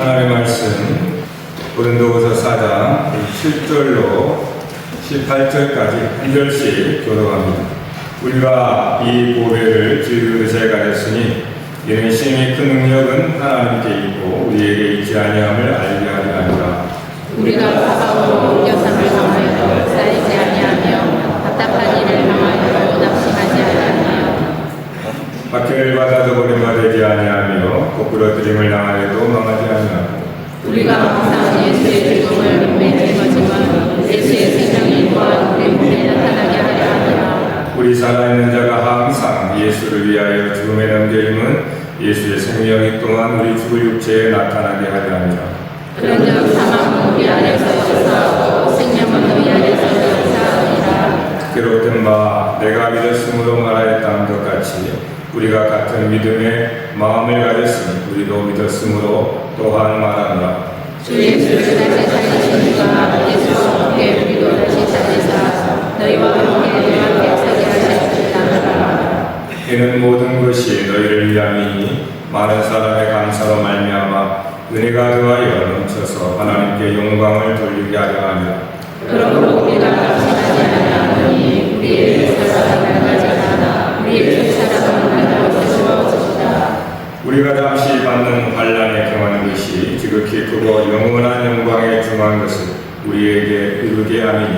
하나님의 말씀 고린도후서 4장 7절로 18절까지 한 절씩 교독합니다. 우리가 이 보배를 즐거이 가졌으니 이는 심히 큰 능력은 하나님께 있고 우리에게 있지 아니함을 알게 하려 함이라. 우리가 사방으로 옮겨삼을 당하여도 쌓이지 아니하며 답답한 일을 당하여도 낙심하지 아니하며 박해를 받아도 버림받지 아니하며 거꾸로 들림을 당하여도 망하지 아니하며 우리가 항상 예수의 죽음을 믿는 거지만 예수의 생명이 또한 우리 몸에 나타나게 하려 함이라. 우리 살아있는 자가 항상 예수를 위하여 죽음에 넘겨임은 예수의 생명이 또한 우리 죽을 육체에 나타나게 하려 함이라. 그런즉 사망은 우리 안에서 역사하고 생명은 우리 안에서 역사하니라. 괴롭던 바 내가 믿었으므로 말하였다는 것 같이 우리가 같은 믿음의 마음을 가졌으니 우리도 믿었으므로 또한 말한다. 주 예수를 다시 살리신 이가 예수와 함께 우리도 다시 살리사 너희와 함께 내 앞에 서게 하셨습니다. 이는 모든 것이 너희를 위함이니 많은 사람의 감사로 말미암아 은혜가 더하여 넘쳐서 하나님께 영광을 돌리게 하려 함이라. 그러므로 우리가 낙심하지 아니하노니 우리의 살아가는 날까지나 우리의 살아가는 날도 주시옵소서. 우리가 잠시 받는 환난에 경하는 것이 지극히 크고 영원한 영광에 중한 것을 우리에게 이루게 함이니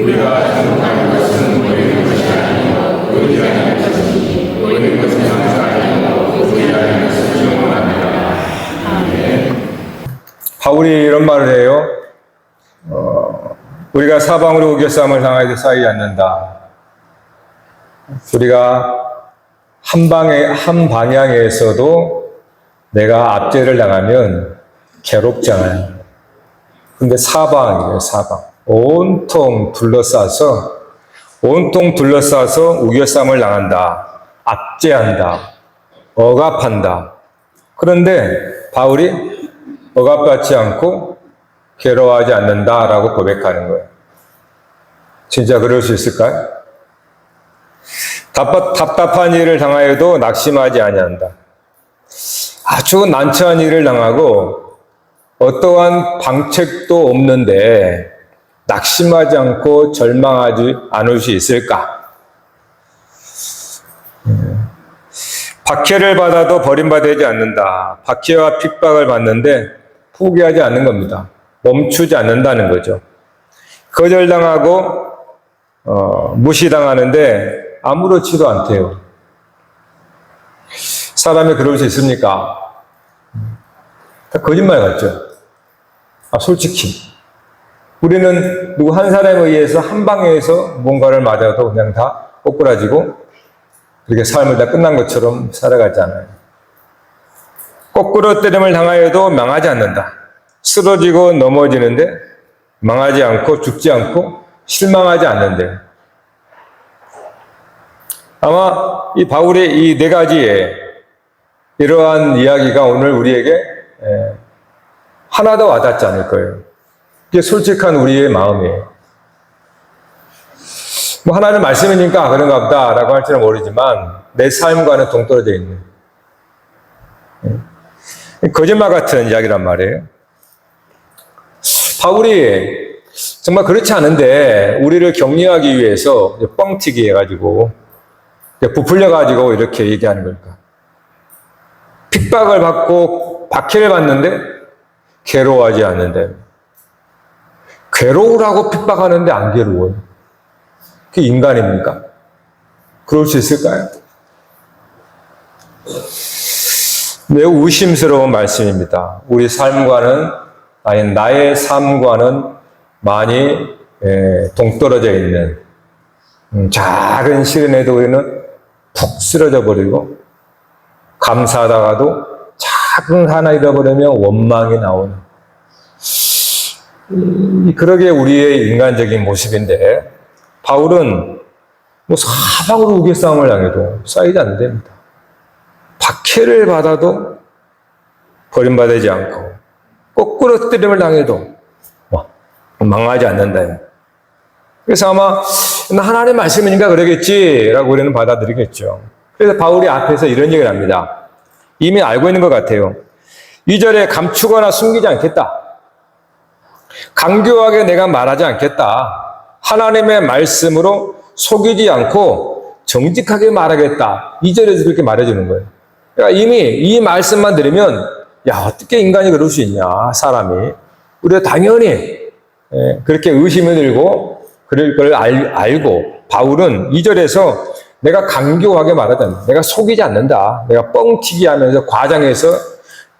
우리가 행복한 것은 보이는 것이 아니요 보이지 않는 것이니 보이는 것은 항상이요 보이지 않는 것은 영원합니다. 아멘. 바울이 이런 말을 해요. 우리가 사방으로 우겨싸움을 당하여도 쌓이지 않는다. 우리가 한 방향에서도 내가 압제를 당하면 괴롭잖아요. 근데 사방이에요, 사방. 온통 둘러싸서 우겨싸움을 당한다. 압제한다. 억압한다. 그런데 바울이 억압받지 않고 괴로워하지 않는다라고 고백하는 거예요. 진짜 그럴 수 있을까요? 답답한 일을 당하여도 낙심하지 아니한다. 아주 난처한 일을 당하고 어떠한 방책도 없는데 낙심하지 않고 절망하지 않을 수 있을까? 박해를 받아도 버림받지 않는다. 박해와 핍박을 받는데 포기하지 않는 겁니다. 멈추지 않는다는 거죠. 거절당하고 무시당하는데 아무렇지도 않대요. 사람이 그럴 수 있습니까? 다 거짓말 같죠? 솔직히 우리는 누구 한 사람에 의해서 한 방에서 뭔가를 맞아도 그냥 다 꼬꾸라지고 그렇게 삶을 다 끝난 것처럼 살아가잖아요. 거꾸로 때림을 당하여도 망하지 않는다. 쓰러지고 넘어지는데 망하지 않고 죽지 않고 실망하지 않는데 아마 이 바울의 이 네 가지의 이러한 이야기가 오늘 우리에게 하나도 와닿지 않을 거예요. 이게 솔직한 우리의 마음이에요. 뭐 하나님 말씀이니까 그런가 보다라고 할지는 모르지만 내 삶과는 동떨어져 있는 거짓말 같은 이야기란 말이에요. 바울이 정말 그렇지 않은데 우리를 격려하기 위해서 뻥튀기 해가지고 부풀려가지고 이렇게 얘기하는 걸까? 핍박을 받고 박해를 받는데 괴로워하지 않는데 괴로우라고 핍박하는데 안 괴로워요. 그게 인간입니까? 그럴 수 있을까요? 매우 의심스러운 말씀입니다. 우리 삶과는 나의 삶과는 많이 동떨어져 있는 작은 시련에도 우리는 푹 쓰러져 버리고 감사하다가도 작은 하나 잃어버리면 원망이 나오는 그러게 우리의 인간적인 모습인데 바울은 뭐 사방으로 우겨싸움을 당해도 쌓이지 않는답니다. 박해를 받아도 버림받지 않고 거꾸로 때림을 당해도 망하지 않는다. 그래서 아마 하나님의 말씀이니까 그러겠지라고 우리는 받아들이겠죠. 그래서 바울이 앞에서 이런 얘기를 합니다. 이미 알고 있는 것 같아요. 2절에 감추거나 숨기지 않겠다. 강교하게 내가 말하지 않겠다. 하나님의 말씀으로 속이지 않고 정직하게 말하겠다. 2절에서 그렇게 말해주는 거예요. 그러니까 이미 이 말씀만 들으면 야, 어떻게 인간이 그럴 수 있냐, 사람이. 우리가 당연히 그렇게 의심이 들고 그럴 걸 알고 바울은 2절에서 내가 강교하게 말하든 내가 속이지 않는다. 내가 뻥튀기 하면서 과장해서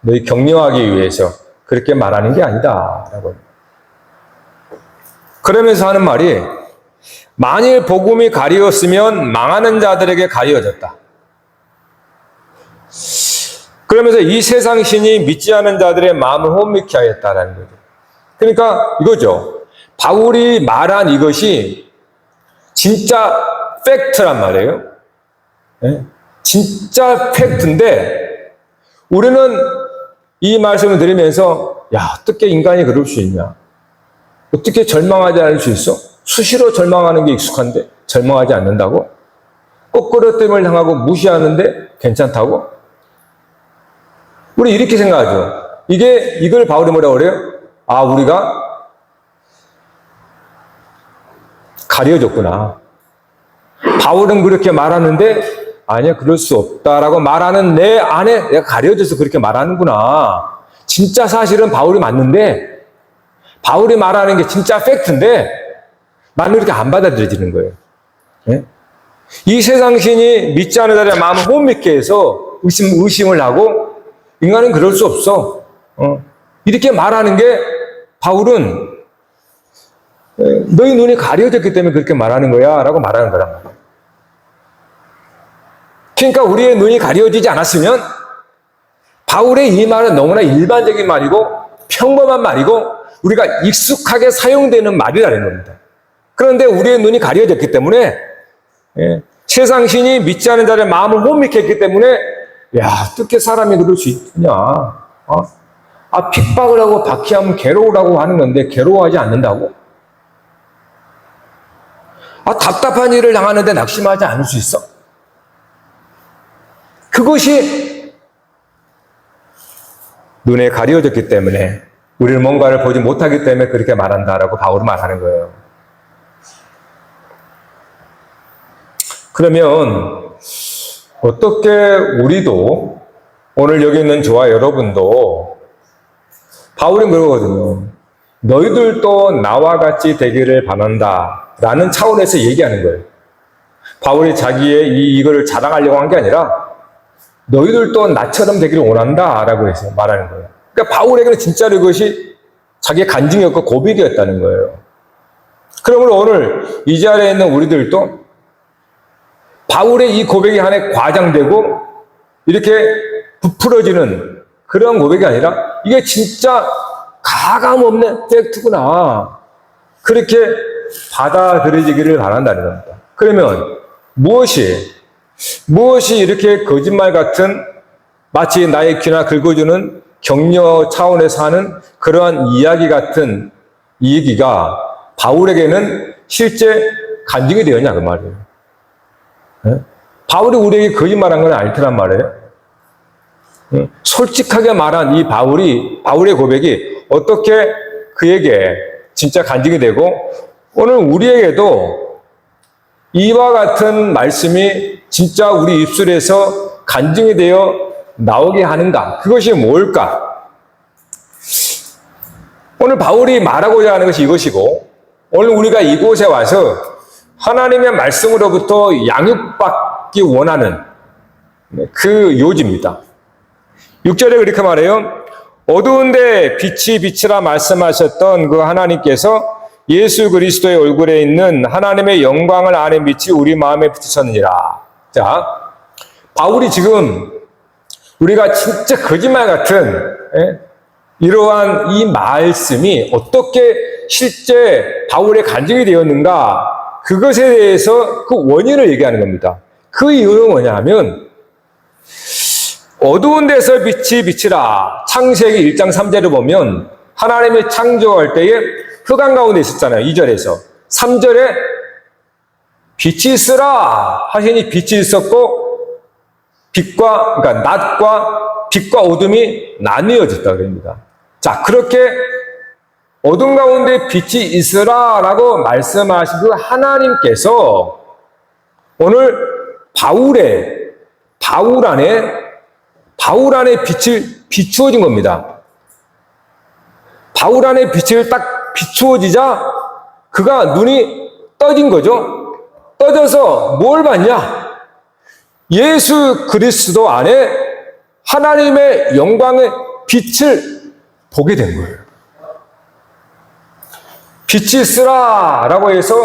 너희 격려하기 위해서 그렇게 말하는 게 아니다. 라고. 그러면서 하는 말이 만일 복음이 가리웠으면 망하는 자들에게 가리워졌다. 그러면서 이 세상 신이 믿지 않은 자들의 마음을 혼미케 하였다라는 거죠. 그러니까 이거죠. 바울이 말한 이것이 진짜 팩트란 말이에요. 네? 진짜 팩트인데 우리는 이 말씀을 들으면서 야, 어떻게 인간이 그럴 수 있냐? 어떻게 절망하지 않을 수 있어? 수시로 절망하는 게 익숙한데 절망하지 않는다고? 꼬꾸라뜸을 당하고 무시하는데 괜찮다고? 우리 이렇게 생각하죠. 이걸 바울이 뭐라고 그래요? 아, 우리가 가려졌구나. 바울은 그렇게 말하는데 아니야, 그럴 수 없다라고 말하는 내 안에 내가 가려져서 그렇게 말하는구나. 진짜 사실은 바울이 맞는데 바울이 말하는 게 진짜 팩트인데 나는 이렇게 안 받아들여지는 거예요. 네? 이 세상 신이 믿지 않는 자들의 마음을 혼미케 해서 의심을 하고 인간은 그럴 수 없어. 이렇게 말하는 게 바울은 너희 눈이 가려졌기 때문에 그렇게 말하는 거야 라고 말하는 거란 말이에요. 그러니까 우리의 눈이 가려지지 않았으면 바울의 이 말은 너무나 일반적인 말이고 평범한 말이고 우리가 익숙하게 사용되는 말이라는 겁니다. 그런데 우리의 눈이 가려졌기 때문에 세상 신이 믿지 않는 자의 마음을 혼미케 했기 때문에 야, 어떻게 사람이 그럴 수 있냐? 핍박을 하고 박해하면 괴로우라고 하는 건데 괴로워하지 않는다고? 답답한 일을 당하는데 낙심하지 않을 수 있어? 그것이 눈에 가려졌기 때문에 우리는 뭔가를 보지 못하기 때문에 그렇게 말한다라고 바울은 말하는 거예요. 그러면 어떻게 우리도 오늘 여기 있는 저와 여러분도 바울이 그러거든요. 너희들도 나와 같이 되기를 바란다 라는 차원에서 얘기하는 거예요. 바울이 자기의 이거를 자랑하려고 한 게 아니라 너희들도 나처럼 되기를 원한다 라고 해서 말하는 거예요. 그러니까 바울에게는 진짜로 이것이 자기의 간증이었고 고백이었다는 거예요. 그러므로 오늘 이 자리에 있는 우리들도 바울의 이 고백이 하나의 과장되고 이렇게 부풀어지는 그런 고백이 아니라 이게 진짜 가감없는 팩트구나. 그렇게 받아들여지기를 바란다는 겁니다. 그러면 무엇이 이렇게 거짓말 같은 마치 나의 귀나 긁어주는 격려 차원에서 하는 그러한 이야기 같은 이 얘기가 바울에게는 실제 간증이 되었냐 그 말이에요. 네? 바울이 우리에게 거짓말한 건 아닐 테란 말이에요. 솔직하게 말한 이 바울의 고백이 어떻게 그에게 진짜 간증이 되고 오늘 우리에게도 이와 같은 말씀이 진짜 우리 입술에서 간증이 되어 나오게 하는가? 그것이 뭘까? 오늘 바울이 말하고자 하는 것이 이것이고 오늘 우리가 이곳에 와서 하나님의 말씀으로부터 양육받기 원하는 그 요지입니다. 6절에 그렇게 말해요. 어두운데 빛이 빛이라 말씀하셨던 그 하나님께서 예수 그리스도의 얼굴에 있는 하나님의 영광을 아는 빛이 우리 마음에 비치셨느니라. 자, 바울이 지금 우리가 진짜 거짓말 같은 이러한 이 말씀이 어떻게 실제 바울의 간증이 되었는가 그것에 대해서 그 원인을 얘기하는 겁니다. 그 이유는 뭐냐 하면 어두운 데서 빛이 비치라. 창세기 1장 3절을 보면 하나님이 창조할 때에 흑암 가운데 있었잖아요. 2절에서. 3절에 빛이 있으라 하시니 빛이 있었고 빛과 그러니까 낮과 빛과 어둠이 나뉘어졌다 그럽니다. 자, 그렇게 어둠 가운데 빛이 있으라라고 말씀하신 그 하나님께서 오늘 바울 안에 빛을 비추어진 겁니다. 바울 안에 빛을 딱 비추어지자 그가 눈이 떠진 거죠. 떠져서 뭘 봤냐? 예수 그리스도 안에 하나님의 영광의 빛을 보게 된 거예요. 빛이 있으라라고 해서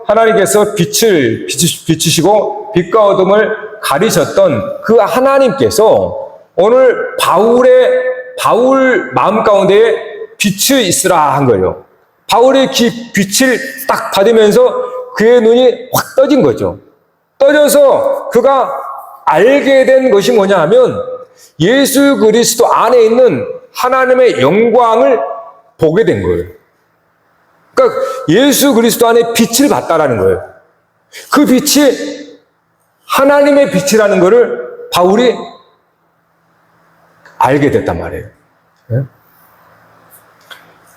하나님께서 빛을 비추시고 빛과 어둠을 가리셨던 그 하나님께서 오늘 바울 마음 가운데에 빛이 있으라 한 거예요. 바울이 빛을 딱 받으면서 그의 눈이 확 떠진 거죠. 떠져서 그가 알게 된 것이 뭐냐 하면 예수 그리스도 안에 있는 하나님의 영광을 보게 된 거예요. 그러니까 예수 그리스도 안에 빛을 봤다라는 거예요. 그 빛이 하나님의 빛이라는 것을 바울이 알게 됐단 말이에요.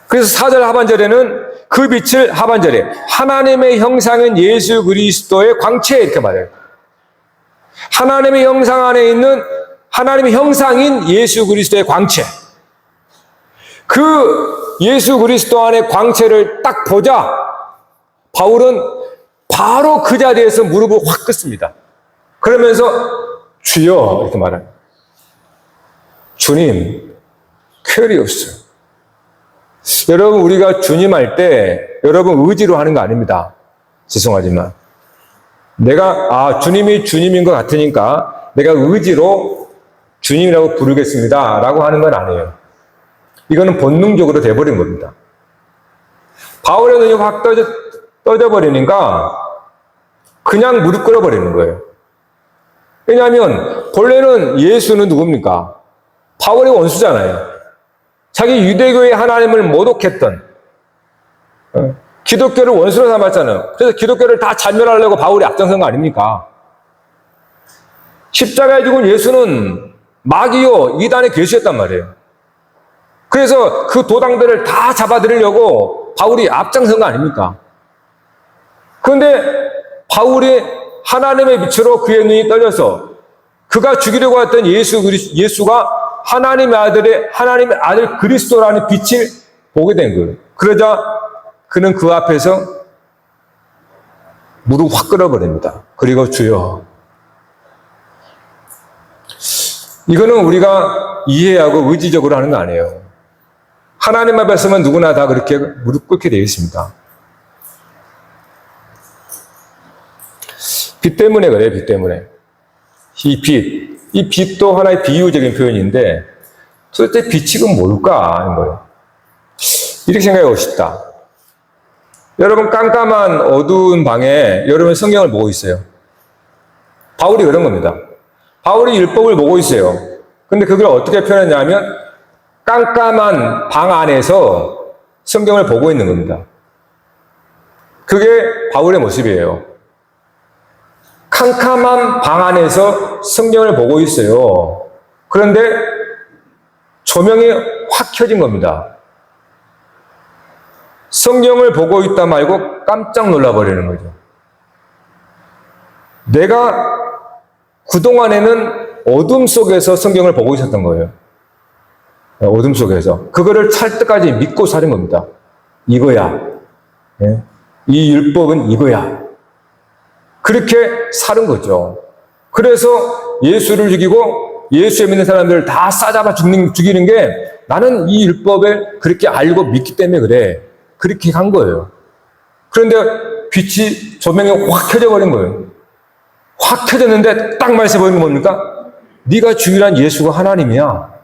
그래서 4절 하반절에는 그 빛을 하반절에 하나님의 형상인 예수 그리스도의 광채 이렇게 말해요. 하나님의 형상 안에 있는 하나님의 형상인 예수 그리스도의 광채. 그 예수 그리스도 안의 광채를 딱 보자 바울은 바로 그 자리에서 무릎을 확 꿇습니다. 그러면서 주여 이렇게 말해요. 주님, 쾌리 없어요. 여러분, 우리가 주님 할 때 여러분 의지로 하는 거 아닙니다. 죄송하지만 내가 주님이 주님인 것 같으니까 내가 의지로 주님이라고 부르겠습니다 라고 하는 건 아니에요. 이거는 본능적으로 돼버린 겁니다. 바울의 눈이 확 떠져버리니까 그냥 무릎 꿇어버리는 거예요. 왜냐하면 본래는 예수는 누굽니까? 바울의 원수잖아요. 자기 유대교의 하나님을 모독했던 기독교를 원수로 삼았잖아요. 그래서 기독교를 다 잔멸하려고 바울이 앞장선 거 아닙니까? 십자가에 죽은 예수는 마귀요 이단의 계시였단 말이에요. 그래서 그 도당들을 다 잡아들이려고 바울이 앞장선 거 아닙니까? 그런데 바울이 하나님의 빛으로 그의 눈이 떠져서 그가 죽이려고 했던 예수가 하나님의 아들 그리스도라는 빛을 보게 된 거예요. 그러자 그는 그 앞에서 무릎 확 꿇어버립니다. 그리고 주여. 이거는 우리가 이해하고 의지적으로 하는 거 아니에요. 하나님 앞에 서면 누구나 다 그렇게 무릎 꿇게 되어 있습니다. 빛 때문에 그래요, 빛 때문에. 이 빛도 하나의 비유적인 표현인데 도대체 빛이 뭘까 하는 거예요. 이렇게 생각해 봅시다. 여러분 깜깜한 어두운 방에 여러분 성경을 보고 있어요. 바울이 그런 겁니다. 바울이 율법을 보고 있어요. 근데 그걸 어떻게 표현했냐면 깜깜한 방 안에서 성경을 보고 있는 겁니다. 그게 바울의 모습이에요. 캄캄한 방 안에서 성경을 보고 있어요. 그런데 조명이 확 켜진 겁니다. 성경을 보고 있다 말고 깜짝 놀라버리는 거죠. 내가 그동안에는 어둠 속에서 성경을 보고 있었던 거예요. 어둠 속에서. 그거를 찰떡까지 믿고 사는 겁니다. 이거야. 이 율법은 이거야. 그렇게 사는 거죠. 그래서 예수를 죽이고 예수에 믿는 사람들을 다 싸잡아 죽이는 게 나는 이 율법을 그렇게 알고 믿기 때문에 그래. 그렇게 한 거예요. 그런데 빛이 조명이 확 켜져버린 거예요. 확 켜졌는데 딱 말씀해 보는 건 뭡니까? 네가 주일한 예수가 하나님이야.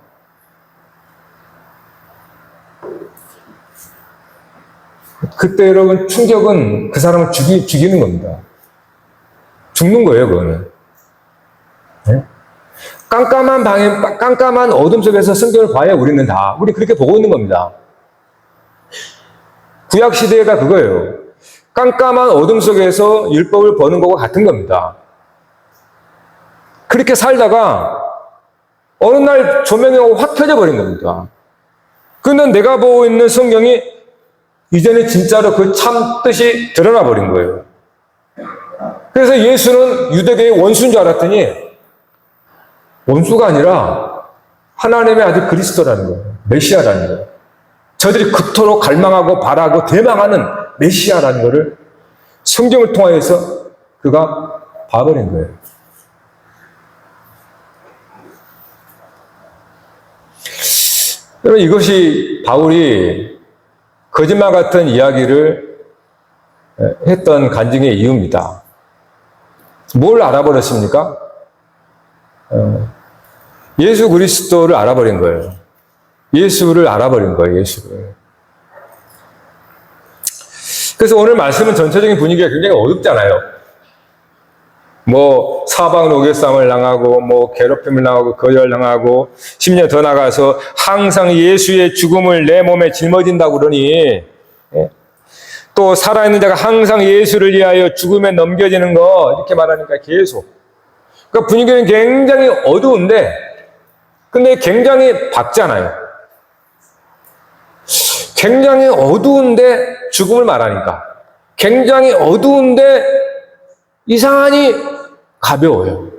그때 여러분 충격은 그 사람을 죽이는 겁니다. 죽는 거예요, 그거는. 네? 깜깜한 방에, 깜깜한 어둠 속에서 성경을 봐야 우리 그렇게 보고 있는 겁니다. 구약시대가 그거예요. 깜깜한 어둠 속에서 율법을 보는 거와 같은 겁니다. 그렇게 살다가 어느 날 조명이 확 켜져 버린 겁니다. 근데 내가 보고 있는 성경이 이제는 진짜로 그 참 뜻이 드러나 버린 거예요. 그래서 예수는 유대교의 원수인 줄 알았더니 원수가 아니라 하나님의 아들 그리스도라는 거예요. 메시아라는 거예요. 저들이 그토록 갈망하고 바라고 대망하는 메시아라는 것을 성경을 통하여서 그가 봐버린 거예요. 여러분, 이것이 바울이 거짓말 같은 이야기를 했던 간증의 이유입니다. 뭘 알아버렸습니까? 예수 그리스도를 알아버린 거예요. 예수를 알아버린 거예요, 예수를. 그래서 오늘 말씀은 전체적인 분위기가 굉장히 어둡잖아요. 뭐 사방 노개쌈을 당하고 뭐 괴롭힘을 당하고 거절 당하고 심지어 더 나가서 항상 예수의 죽음을 내 몸에 짊어진다고 그러니 또 살아있는 자가 항상 예수를 위하여 죽음에 넘겨지는 거 이렇게 말하니까 계속 그러니까 분위기는 굉장히 어두운데 근데 굉장히 밝잖아요. 굉장히 어두운데 죽음을 말하니까 굉장히 어두운데 이상하니 가벼워요.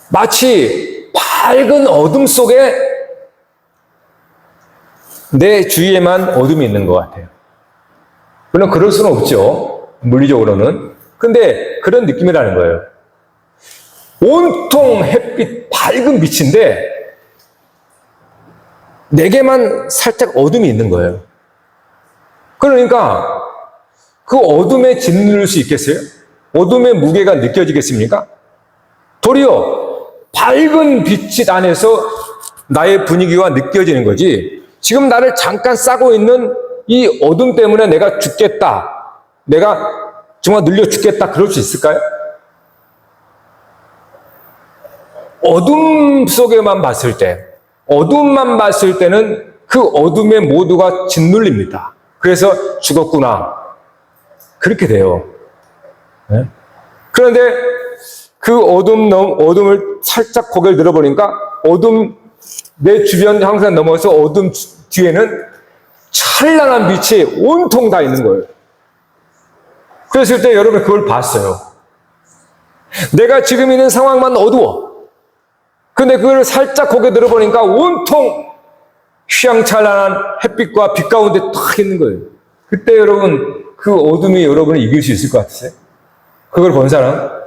마치 밝은 어둠 속에 내 주위에만 어둠이 있는 것 같아요. 물론 그럴 수는 없죠. 물리적으로는. 근데 그런 느낌이라는 거예요. 온통 햇빛, 밝은 빛인데 내게만 살짝 어둠이 있는 거예요. 그러니까 그 어둠에 짓누를 수 있겠어요? 어둠의 무게가 느껴지겠습니까? 도리어 밝은 빛 안에서 나의 분위기가 느껴지는 거지. 지금 나를 잠깐 싸고 있는 이 어둠 때문에 내가 죽겠다. 내가 정말 눌려 죽겠다. 그럴 수 있을까요? 어둠 속에만 봤을 때, 어둠만 봤을 때는 그 어둠의 모두가 짓눌립니다. 그래서 죽었구나. 그렇게 돼요. 네? 그런데 그 어둠을 살짝 고개를 들어보니까 어둠, 내 주변 항상 넘어서 어둠 뒤에는 찬란한 빛이 온통 다 있는 거예요. 그랬을 때 여러분 그걸 봤어요. 내가 지금 있는 상황만 어두워. 근데 그걸 살짝 고개 들어보니까 온통 휘황찬란한 햇빛과 빛 가운데 딱 있는 거예요. 그때 여러분 그 어둠이 여러분을 이길 수 있을 것 같으세요? 그걸 본 사람?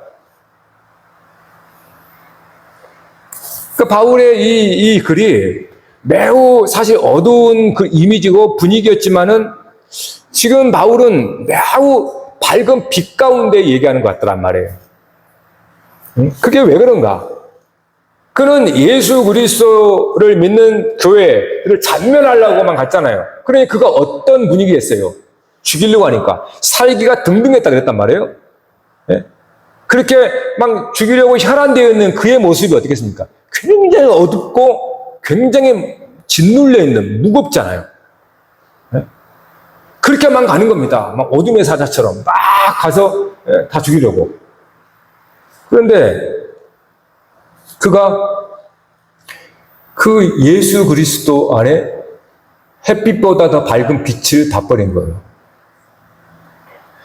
그 바울의 이 글이 매우 사실 어두운 그 이미지고 분위기였지만은 지금 바울은 매우 밝은 빛 가운데 얘기하는 것 같더란 말이에요. 그게 왜 그런가? 그는 예수 그리스도를 믿는 교회를 잔멸하려고만 갔잖아요. 그러니 그가 어떤 분위기였어요? 죽이려고 하니까 살기가 등등했다 그랬단 말이에요. 네? 그렇게 막 죽이려고 혈안되어 있는 그의 모습이 어떻겠습니까? 굉장히 어둡고 굉장히 짓눌려 있는 무겁잖아요. 네? 그렇게만 가는 겁니다. 막 어둠의 사자처럼 막 가서 다 죽이려고. 그런데 그가 그 예수 그리스도 안에 햇빛보다 더 밝은 빛을 다 버린 거예요.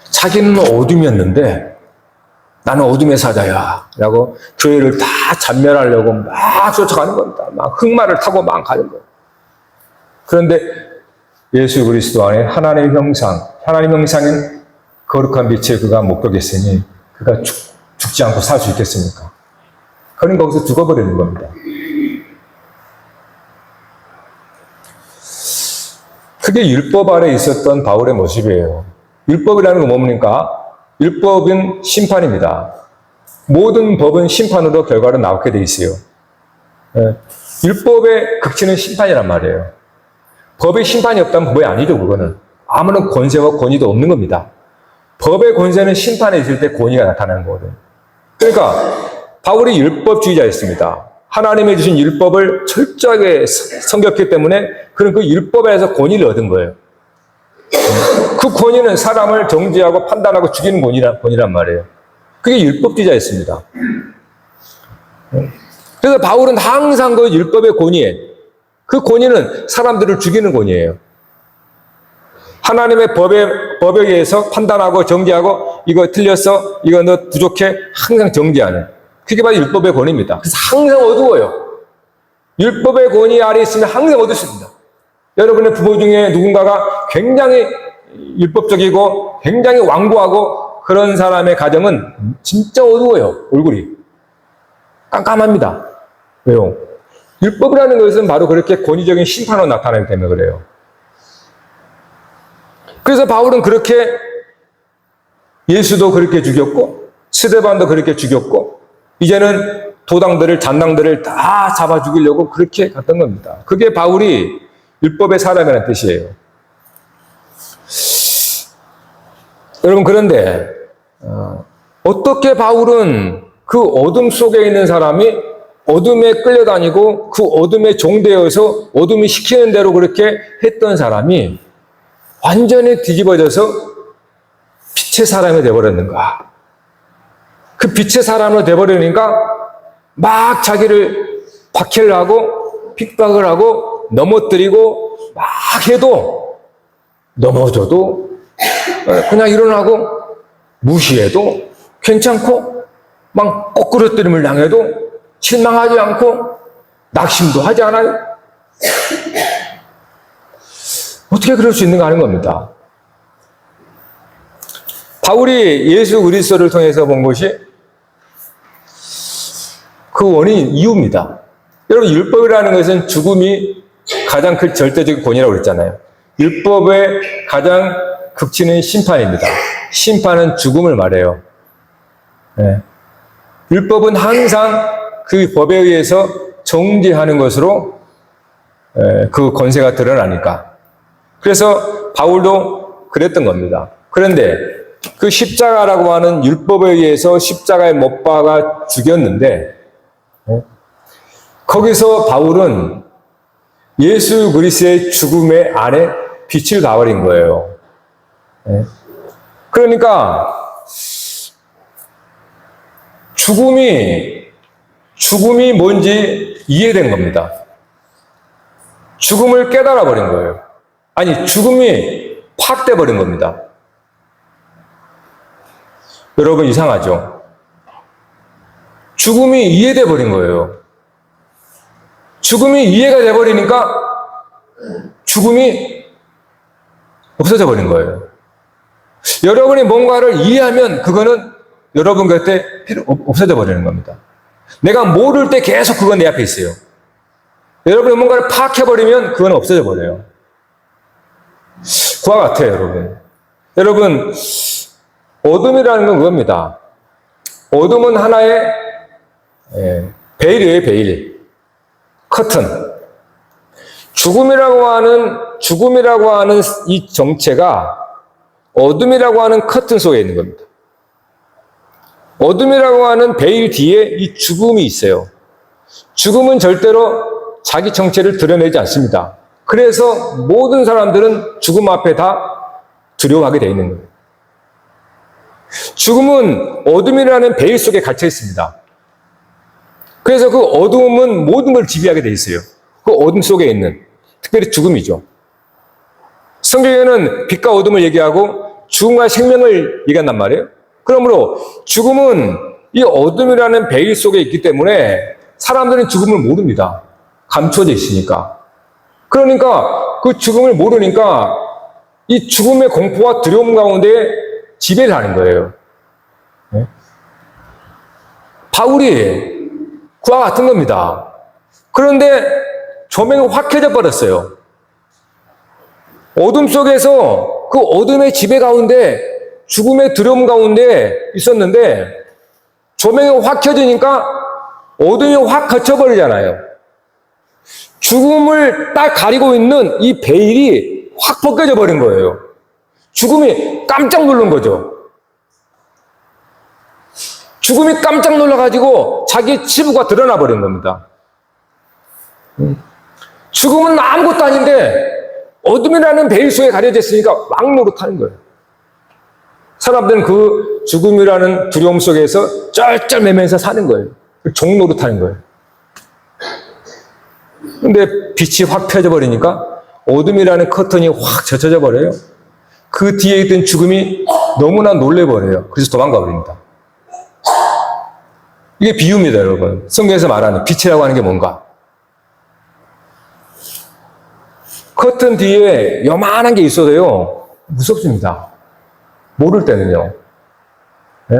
자기는 어둠이었는데 나는 어둠의 사자야 라고 교회를 다 잔멸하려고 막 쫓아가는 겁니다. 막 흑마를 타고 막 가는 거예요. 그런데 예수 그리스도 안에 하나님의 형상인 거룩한 빛에 그가 목격했으니 그가 죽지 않고 살 수 있겠습니까? 그는 거기서 죽어버리는 겁니다. 그게 율법 아래 있었던 바울의 모습이에요. 율법이라는 건 뭡니까? 율법은 심판입니다. 모든 법은 심판으로 결과로 나오게 돼 있어요. 율법의 극치는 심판이란 말이에요. 법의 심판이 없다면 법이 아니죠, 그거는. 아무런 권세와 권위도 없는 겁니다. 법의 권세는 심판에 있을 때 권위가 나타나는 거거든요. 그러니까 바울이 율법주의자였습니다. 하나님이 주신 율법을 철저하게 섬겼기 때문에 그는 그 율법에서 권위를 얻은 거예요. 그 권위는 사람을 정죄하고 판단하고 죽이는 권위란 말이에요. 그게 율법주의자였습니다. 그래서 바울은 항상 그 율법의 권위에, 그 권위는 사람들을 죽이는 권위예요. 하나님의 법에 의해서 판단하고 정죄하고 이거 틀렸어, 이거 너 부족해, 항상 정죄하는, 그게 바로 율법의 권위입니다. 그래서 항상 어두워요. 율법의 권위 아래 있으면 항상 어둡습니다. 여러분의 부모 중에 누군가가 굉장히 율법적이고 굉장히 완고하고 그런 사람의 가정은 진짜 어두워요. 얼굴이 깜깜합니다. 왜요? 율법이라는 것은 바로 그렇게 권위적인 심판으로 나타나기 때문에 그래요. 그래서 바울은 그렇게, 예수도 그렇게 죽였고 스데반도 그렇게 죽였고 이제는 도당들을, 잔당들을 다 잡아 죽이려고 그렇게 갔던 겁니다. 그게 바울이 율법의 사람이라는 뜻이에요. 여러분, 그런데 어떻게 바울은 그 어둠 속에 있는 사람이 어둠에 끌려다니고 그 어둠에 종되어서 어둠이 시키는 대로 그렇게 했던 사람이 완전히 뒤집어져서 빛의 사람이 되어버렸는가? 그 빛의 사람으로 되어버리니까 막 자기를 박해를 하고 핍박을 하고 넘어뜨리고 막 해도, 넘어져도 그냥 일어나고 무시해도 괜찮고 막 거꾸러뜨림을 당해도 실망하지 않고 낙심도 하지 않아요. 어떻게 그럴 수 있는가 하는 겁니다. 바울이 예수 그리스도를 통해서 본 것이 그 원인, 이유입니다. 여러분, 율법이라는 것은 죽음이 가장 큰 절대적인 권위라고 그랬잖아요. 율법의 가장 극치는 심판입니다. 심판은 죽음을 말해요. 네. 율법은 항상 그 법에 의해서 정죄하는 것으로 그 권세가 드러나니까. 그래서 바울도 그랬던 겁니다. 그런데 그 십자가라고 하는 율법에 의해서 십자가에 못 박아 죽였는데, 거기서 바울은 예수 그리스도의 죽음의 안에 빛을 가버린 거예요. 그러니까 죽음이 뭔지 이해된 겁니다. 죽음을 깨달아 버린 거예요. 아니, 죽음이 파악돼 버린 겁니다. 여러분, 이상하죠? 죽음이 이해돼 버린 거예요. 죽음이 이해가 돼 버리니까 죽음이 없어져 버린 거예요. 여러분이 뭔가를 이해하면 그거는 여러분 곁에 없어져 버리는 겁니다. 내가 모를 때 계속 그건 내 앞에 있어요. 여러분이 뭔가를 파악해 버리면 그건 없어져 버려요. 그와 같아요, 여러분. 여러분, 어둠이라는 건 그겁니다. 어둠은 하나의 베일이에요, 베일. 커튼. 죽음이라고 하는 이 정체가 어둠이라고 하는 커튼 속에 있는 겁니다. 어둠이라고 하는 베일 뒤에 이 죽음이 있어요. 죽음은 절대로 자기 정체를 드러내지 않습니다. 그래서 모든 사람들은 죽음 앞에 다 두려워하게 되어 있는 거예요. 죽음은 어둠이라는 베일 속에 갇혀 있습니다. 그래서 그 어둠은 모든 걸 지배하게 되어 있어요. 그 어둠 속에 있는, 특별히 죽음이죠. 성경에는 빛과 어둠을 얘기하고 죽음과 생명을 얘기한단 말이에요. 그러므로 죽음은 이 어둠이라는 베일 속에 있기 때문에 사람들은 죽음을 모릅니다. 감춰져 있으니까. 그러니까 그 죽음을 모르니까 이 죽음의 공포와 두려움 가운데 지배를 하는 거예요. 네? 바울이 그와 같은 겁니다. 그런데 조명이 확 켜져 버렸어요. 어둠 속에서 그 어둠의 지배 가운데, 죽음의 두려움 가운데 있었는데 조명이 확 켜지니까 어둠이 확 걷혀버리잖아요. 죽음을 딱 가리고 있는 이 베일이 확 벗겨져 버린 거예요. 죽음이 깜짝 놀란 거죠. 죽음이 깜짝 놀라가지고 자기 치부가 드러나 버린 겁니다. 죽음은 아무것도 아닌데 어둠이라는 베일 속에 가려져 있으니까 막 노릇하는 거예요. 사람들은 그 죽음이라는 두려움 속에서 쩔쩔매면서 사는 거예요. 종로로 타는 거예요. 근데 빛이 확 펴져 버리니까 어둠이라는 커튼이 확 젖혀져 버려요. 그 뒤에 있던 죽음이 너무나 놀래버려요. 그래서 도망가 버립니다. 이게 비유입니다, 여러분. 성경에서 말하는 빛이라고 하는 게 뭔가. 커튼 뒤에 요만한 게 있어도요, 무섭습니다. 모를 때는요. 네?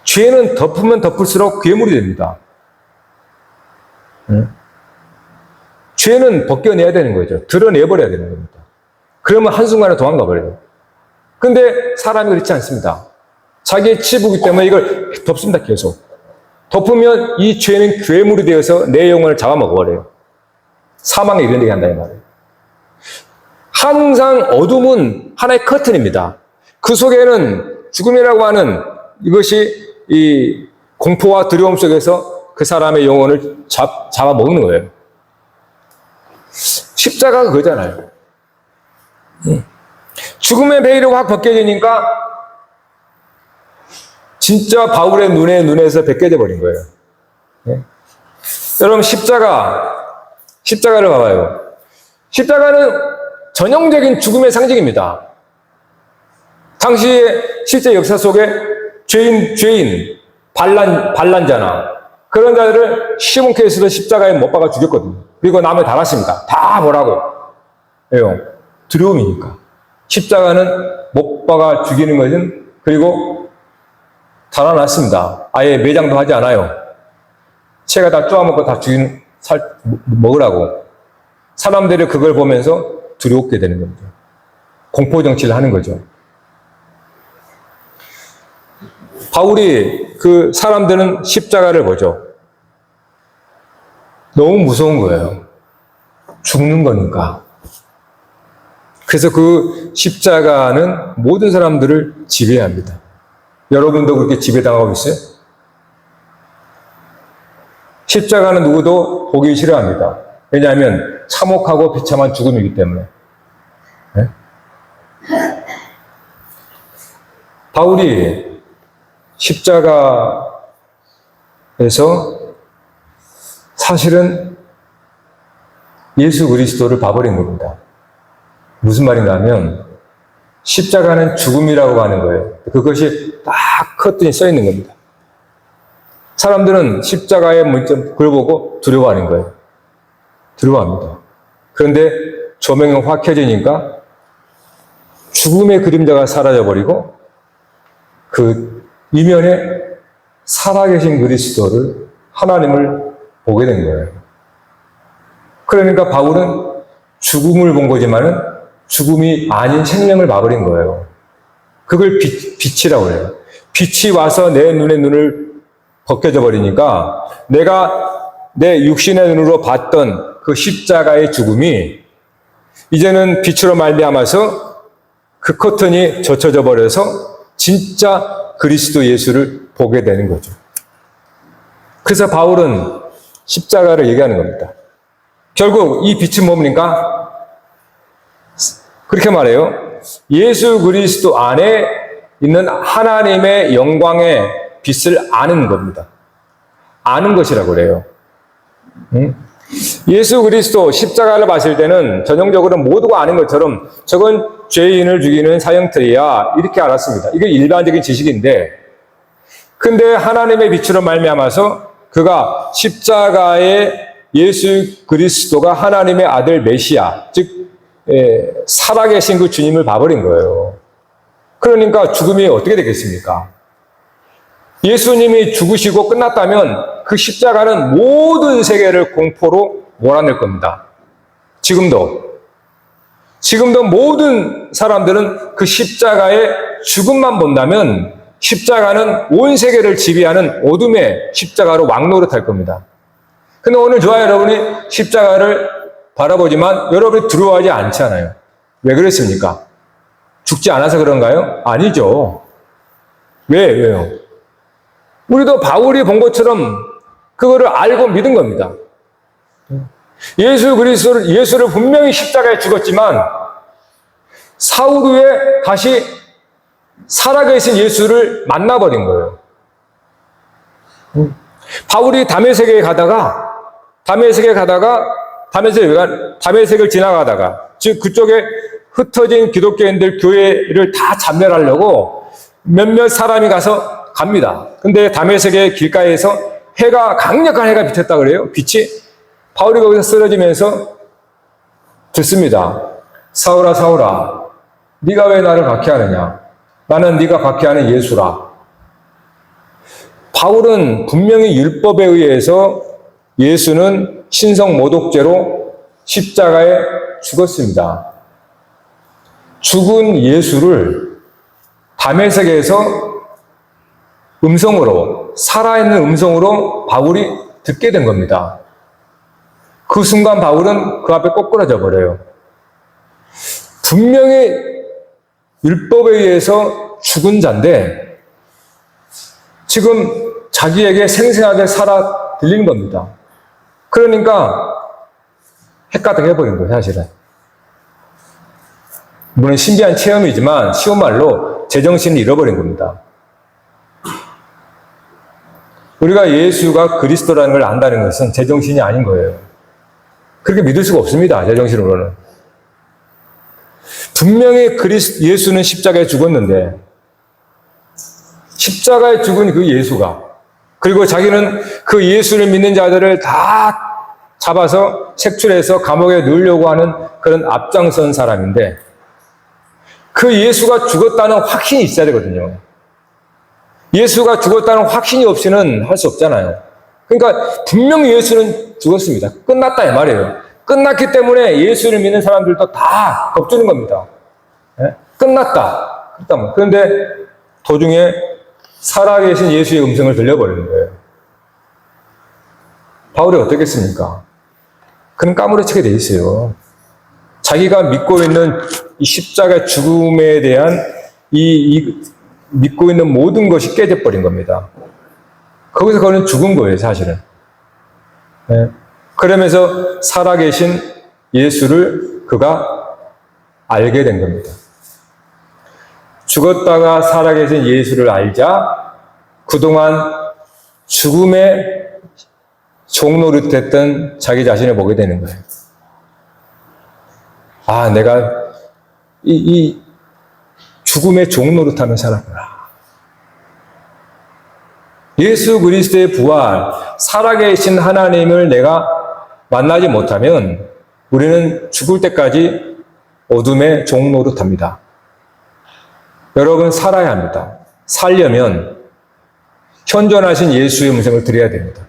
죄는 덮으면 덮을수록 괴물이 됩니다. 네? 죄는 벗겨내야 되는 거죠. 드러내버려야 되는 겁니다. 그러면 한순간에 도망가 버려요. 근데 사람이 그렇지 않습니다. 자기의 치부기 때문에 이걸 덮습니다, 계속. 덮으면 이 죄는 괴물이 되어서 내 영혼을 잡아먹어버려요. 사망에 이르게 한다, 이 말이에요. 항상 어둠은 하나의 커튼입니다. 그 속에는 죽음이라고 하는 이것이 이 공포와 두려움 속에서 그 사람의 영혼을 잡아먹는 거예요. 십자가가 그거잖아요. 죽음의 베일이 확 벗겨지니까 진짜 바울의 눈에서 벗겨져 버린 거예요. 네? 여러분, 십자가를 봐봐요. 십자가는 전형적인 죽음의 상징입니다. 당시의 실제 역사 속에 죄인, 반란자나 그런 자들을 시몬 케이스로 십자가에 못 박아 죽였거든요. 그리고 나무에 달았습니다. 다 뭐라고? 왜요? 두려움이니까. 십자가는 못 박아 죽이는 것은, 그리고 달아놨습니다. 아예 매장도 하지 않아요. 채가 다 쪼아먹고 다 먹으라고. 사람들이 그걸 보면서 두렵게 되는 겁니다. 공포정치를 하는 거죠. 바울이 그 사람들은 십자가를 보죠. 너무 무서운 거예요. 죽는 거니까. 그래서 그 십자가는 모든 사람들을 지배합니다. 여러분도 그렇게 지배당하고 있어요? 십자가는 누구도 보기 싫어합니다. 왜냐하면 참혹하고 비참한 죽음이기 때문에. 네? 바울이 십자가에서 사실은 예수 그리스도를 봐버린 겁니다. 무슨 말인가 하면 십자가는 죽음이라고 하는 거예요. 그것이 딱 커튼이 써 있는 겁니다. 사람들은 십자가의 그걸 보고 두려워하는 거예요. 두려워합니다. 그런데 조명이 확 켜지니까 죽음의 그림자가 사라져버리고 그 이면에 살아계신 그리스도를, 하나님을 보게 된 거예요. 그러니까 바울은 죽음을 본 거지만은 죽음이 아닌 생명을 봐버린 거예요. 그걸 빛이라고 해요. 빛이 와서 내 눈을 벗겨져 버리니까 내가 내 육신의 눈으로 봤던 그 십자가의 죽음이 이제는 빛으로 말미암아서 그 커튼이 젖혀져 버려서 진짜 그리스도 예수를 보게 되는 거죠. 그래서 바울은 십자가를 얘기하는 겁니다. 결국 이 빛은 뭡니까? 그렇게 말해요. 예수 그리스도 안에 있는 하나님의 영광의 빛을 아는 겁니다. 아는 것이라고 그래요. 예수 그리스도 십자가를 봤을 때는 전형적으로 모두가 아는 것처럼 저건 죄인을 죽이는 사형틀이야, 이렇게 알았습니다. 이게 일반적인 지식인데, 근데 하나님의 빛으로 말미암아서 그가 십자가의 예수 그리스도가 하나님의 아들 메시아, 즉 살아계신 그 주님을 봐버린 거예요. 그러니까 죽음이 어떻게 되겠습니까? 예수님이 죽으시고 끝났다면 그 십자가는 모든 세계를 공포로 몰아낼 겁니다. 지금도 모든 사람들은 그 십자가의 죽음만 본다면 십자가는 온 세계를 지배하는 어둠의 십자가로 왕노릇할 겁니다. 근데 오늘 저와 여러분이 십자가를 바라보지만 여러분이 두려워하지 않잖아요. 왜 그랬습니까? 죽지 않아서 그런가요? 아니죠. 왜요? 우리도 바울이 본 것처럼 그거를 알고 믿은 겁니다. 예수를 분명히 십자가에 죽었지만 사흘 후에 다시 살아계신 예수를 만나버린 거예요. 바울이 다메섹에 가다가 다메섹을 지나가다가, 즉 그쪽에 흩어진 기독교인들 교회를 다 참멸하려고 몇몇 사람이 가서 갑니다. 근데 다메섹의 길가에서 강력한 해가 비쳤다 그래요. 빛이. 바울이 거기서 쓰러지면서 듣습니다. 사울아, 사울아, 네가 왜 나를 박해하느냐? 나는 네가 박해하는 예수라. 바울은 분명히 율법에 의해서 예수는 신성 모독죄로 십자가에 죽었습니다. 죽은 예수를 다메섹에서 살아있는 음성으로 바울이 듣게 된 겁니다. 그 순간 바울은 그 앞에 꼬꾸라져 버려요. 분명히 율법에 의해서 죽은 자인데 지금 자기에게 생생하게 살아 들리는 겁니다. 그러니까 헷가닥 해버린 거예요, 사실은. 물론 신비한 체험이지만 쉬운 말로 제정신을 잃어버린 겁니다. 우리가 예수가 그리스도라는 걸 안다는 것은 제정신이 아닌 거예요. 그렇게 믿을 수가 없습니다, 제정신으로는. 분명히 예수는 십자가에 죽었는데 십자가에 죽은 그 예수가, 그리고 자기는 그 예수를 믿는 자들을 다 잡아서 색출해서 감옥에 넣으려고 하는 그런 앞장선 사람인데 그 예수가 죽었다는 확신이 있어야 되거든요. 예수가 죽었다는 확신이 없이는 할 수 없잖아요. 그러니까 분명히 예수는 죽었습니다. 끝났다 이 말이에요. 끝났기 때문에 예수를 믿는 사람들도 다 겁주는 겁니다. 네? 끝났다. 그런데 도중에 살아계신 예수의 음성을 들려버리는 거예요. 바울이 어떻겠습니까? 그는 까무러치게 돼 있어요. 자기가 믿고 있는 이 십자가의 죽음에 대한 믿고 있는 모든 것이 깨져버린 겁니다. 거기서 그는 죽은 거예요, 사실은. 네. 그러면서 살아계신 예수를 그가 알게 된 겁니다. 죽었다가 살아계신 예수를 알자 그동안 죽음의 종노릇했던 자기 자신을 보게 되는 거예요. 아, 내가 이 죽음의 종노릇하는 사람이구나. 예수 그리스도의 부활, 살아계신 하나님을 내가 만나지 못하면 우리는 죽을 때까지 어둠의 종노릇합니다. 여러분, 살아야 합니다. 살려면 현존하신 예수의 음성을 들어야 됩니다.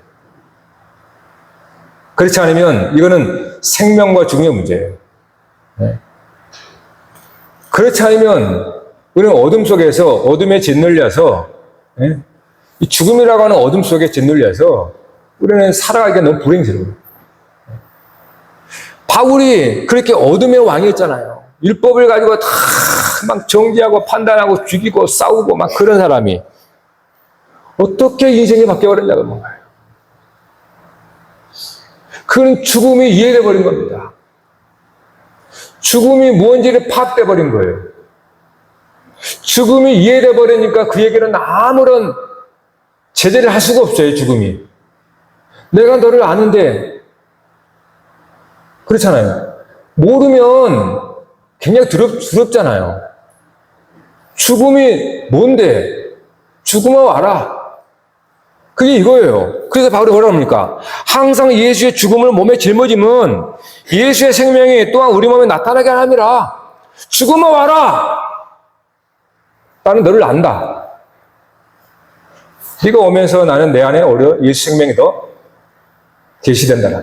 그렇지 않으면 이거는 생명과 죽음의 문제예요. 네. 그렇지 않으면 우리는 어둠 속에서 어둠에 짓눌려서, 네? 이 죽음이라고 하는 어둠 속에 짓눌려서 우리는 살아가기가 너무 불행스러워요. 바울이 그렇게 어둠의 왕이었잖아요. 율법을 가지고 다 막 정지하고 판단하고 죽이고 싸우고 막 그런 사람이 어떻게 인생이 바뀌어버렸냐고 하는 거예요. 그건 죽음이 이해돼 버린 겁니다. 죽음이 뭔지를 파악돼 버린 거예요. 죽음이 이해돼 버리니까 그에게는 아무런 제재를 할 수가 없어요, 죽음이. 내가 너를 아는데, 그렇잖아요. 모르면 굉장히 두렵잖아요. 죽음이 뭔데? 죽음아 와라. 그게 이거예요. 그래서 바울이 뭐라고 합니까? 항상 예수의 죽음을 몸에 짊어지면 예수의 생명이 또한 우리 몸에 나타나게 하느니라. 죽음아 와라. 나는 너를 안다. 네가 오면서 나는 내 안에 오히려 예수 생명이 더 계시된다.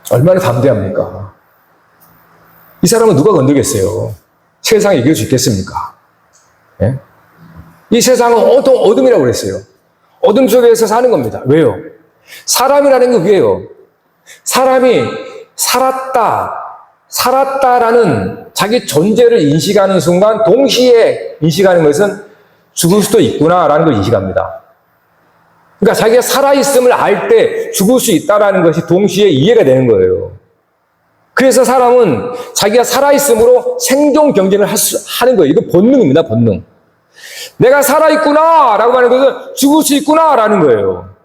얼마나 담대합니까? 이 사람은 누가 건들겠어요? 세상에 이길 수 있겠습니까? 예? 이 세상은 온통 어둠이라고 그랬어요. 어둠 속에서 사는 겁니다. 왜요? 사람이라는 게 그게요. 사람이 살았다라는 자기 존재를 인식하는 순간 동시에 인식하는 것은 죽을 수도 있구나라는 걸 인식합니다. 그러니까 자기가 살아있음을 알 때 죽을 수 있다라는 것이 동시에 이해가 되는 거예요. 그래서 사람은 자기가 살아있으므로 생존 경쟁을 하는 거예요. 이거 본능입니다, 본능. 내가 살아있구나! 라고 하는 것은 죽을 수 있구나! 라는 거예요.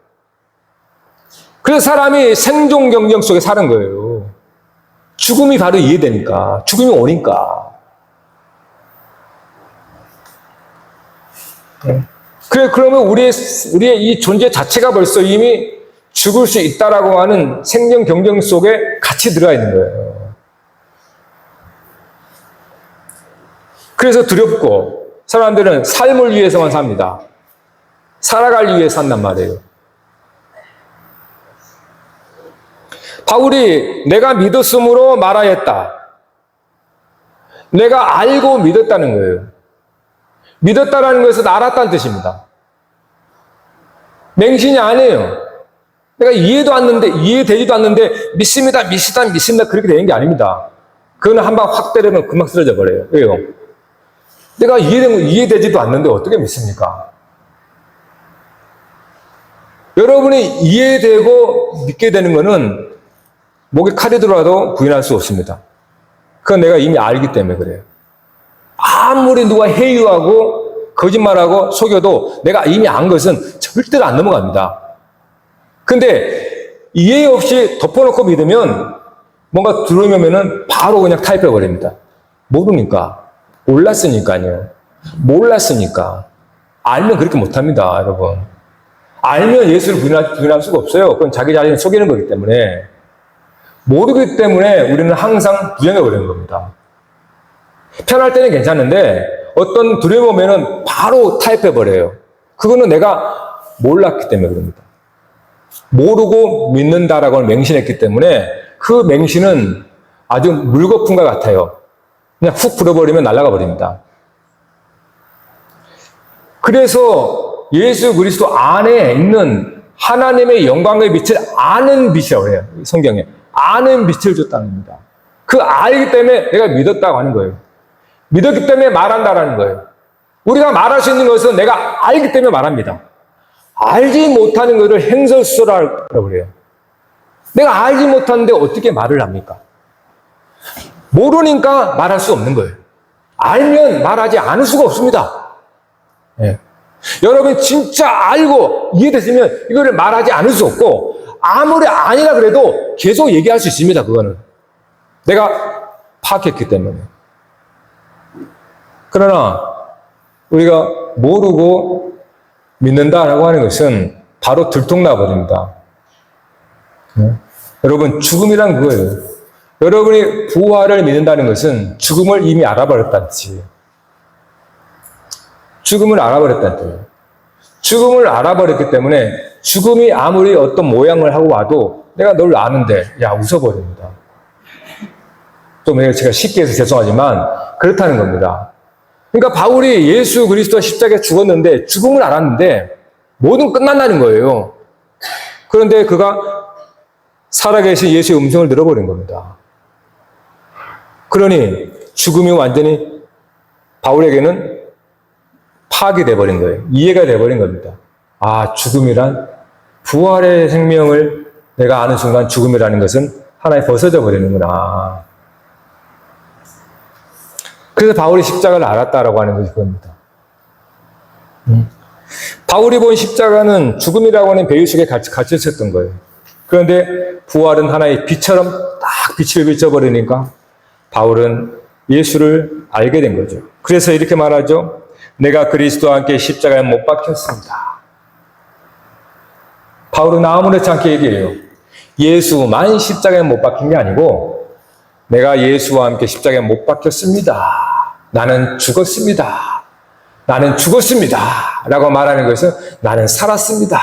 그래서 사람이 생존 경쟁 속에 사는 거예요. 죽음이 바로 이해되니까. 죽음이 오니까. 그러면 우리의 이 존재 자체가 벌써 이미 죽을 수 있다라고 하는 생존 경쟁 속에 같이 들어가 있는 거예요. 그래서 두렵고 사람들은 삶을 위해서만 삽니다. 살아갈 위해서 산단 말이에요. 바울이 내가 믿었으므로 말하였다. 내가 알고 믿었다는 거예요. 믿었다라는 것은 알았다는 뜻입니다. 맹신이 아니에요. 내가 이해되지도 않는데 믿습니다 그렇게 되는 게 아닙니다. 그거는 한 방 확 때리면 금방 쓰러져 버려요. 왜요? 내가 이해되지도 않는데 어떻게 믿습니까? 여러분이 이해되고 믿게 되는 것은 목에 칼이 들어와도 부인할 수 없습니다. 그건 내가 이미 알기 때문에 그래요. 아무리 누가 회유하고 거짓말하고 속여도 내가 이미 안 것은 절대로 안 넘어갑니다. 근데 이해 없이 덮어놓고 믿으면 뭔가 들어오면은 바로 그냥 타입해버립니다. 모르니까. 몰랐으니까요. 몰랐으니까. 알면 그렇게 못합니다, 여러분. 알면 예수를 부인할 수가 없어요. 그건 자기 자신을 속이는 거기 때문에. 모르기 때문에 우리는 항상 부정해버리는 겁니다. 편할 때는 괜찮은데 어떤 두려움 오면은 바로 타입해버려요. 그거는 내가 몰랐기 때문에 그럽니다. 모르고 믿는다라고 맹신했기 때문에 그 맹신은 아주 물거품과 같아요. 그냥 훅 불어버리면 날아가 버립니다. 그래서 예수 그리스도 안에 있는 하나님의 영광의 빛을 아는 빛이라고 해요. 성경에. 아는 빛을 줬다는 겁니다. 그 알기 때문에 내가 믿었다고 하는 거예요. 믿었기 때문에 말한다라는 거예요. 우리가 말할 수 있는 것은 내가 알기 때문에 말합니다. 알지 못하는 것을 행설수설하라고 그래요. 내가 알지 못하는데 어떻게 말을 합니까? 모르니까 말할 수 없는 거예요. 알면 말하지 않을 수가 없습니다. 예. 여러분 진짜 알고 이해됐으면 이거를 말하지 않을 수 없고 아무리 아니라 그래도 계속 얘기할 수 있습니다. 그거는 내가 파악했기 때문에. 그러나 우리가 모르고 믿는다라고 하는 것은 바로 들통나버립니다. 여러분 죽음이란 그거예요. 여러분이 부활을 믿는다는 것은 죽음을 이미 알아버렸다는 뜻이에요. 죽음을 알아버렸다는 뜻이에요. 죽음을 알아버렸기 때문에 죽음이 아무리 어떤 모양을 하고 와도 내가 널 아는데 야 웃어버립니다. 좀 제가 쉽게 해서 죄송하지만 그렇다는 겁니다. 그러니까 바울이 예수 그리스도 십자가에 죽었는데 죽음을 알았는데 모든 끝난다는 거예요. 그런데 그가 살아계신 예수의 음성을 들어버린 겁니다. 그러니 죽음이 완전히 바울에게는 파악이 돼버린 거예요. 이해가 돼버린 겁니다. 아, 죽음이란 부활의 생명을 내가 아는 순간 죽음이라는 것은 하나에 벗어져 버리는구나. 그래서 바울이 십자가를 알았다라고 하는 것이 그겁니다. 바울이 본 십자가는 죽음이라고 하는 배유 속에 갇혀 있었던 거예요. 그런데 부활은 하나의 빛처럼 딱 빛을 비춰버리니까 바울은 예수를 알게 된 거죠. 그래서 이렇게 말하죠. 내가 그리스도와 함께 십자가에 못 박혔습니다. 바울은 아무렇지 않게 얘기해요. 예수만 십자가에 못 박힌 게 아니고 내가 예수와 함께 십자가에 못 박혔습니다. 나는 죽었습니다. 나는 죽었습니다. 라고 말하는 것은 나는 살았습니다.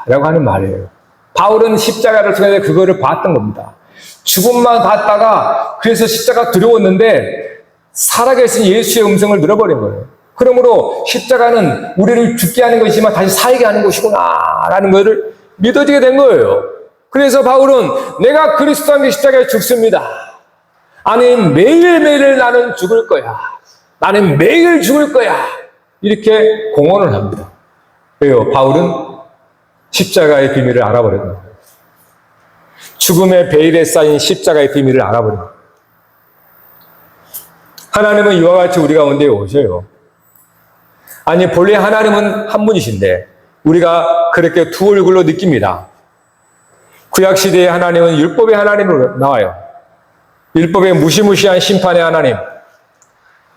라고 하는 말이에요. 바울은 십자가를 통해서 그거를 봤던 겁니다. 죽음만 봤다가 그래서 십자가 두려웠는데 살아계신 예수의 음성을 들어버린 거예요. 그러므로 십자가는 우리를 죽게 하는 것이지만 다시 살게 하는 것이구나 라는 것을 믿어지게 된 거예요. 그래서 바울은 내가 그리스도와 함께 십자가에 죽습니다. 아니 매일매일 나는 죽을 거야. 나는 매일 죽을 거야. 이렇게 공언을 합니다. 왜요? 바울은 십자가의 비밀을 알아버린 거예요. 죽음의 베일에 쌓인 십자가의 비밀을 알아버린 거예요. 하나님은 이와 같이 우리 가운데 오셔요. 아니, 본래 하나님은 한 분이신데 우리가 그렇게 두 얼굴로 느낍니다. 구약시대의 하나님은 율법의 하나님으로 나와요. 율법의 무시무시한 심판의 하나님.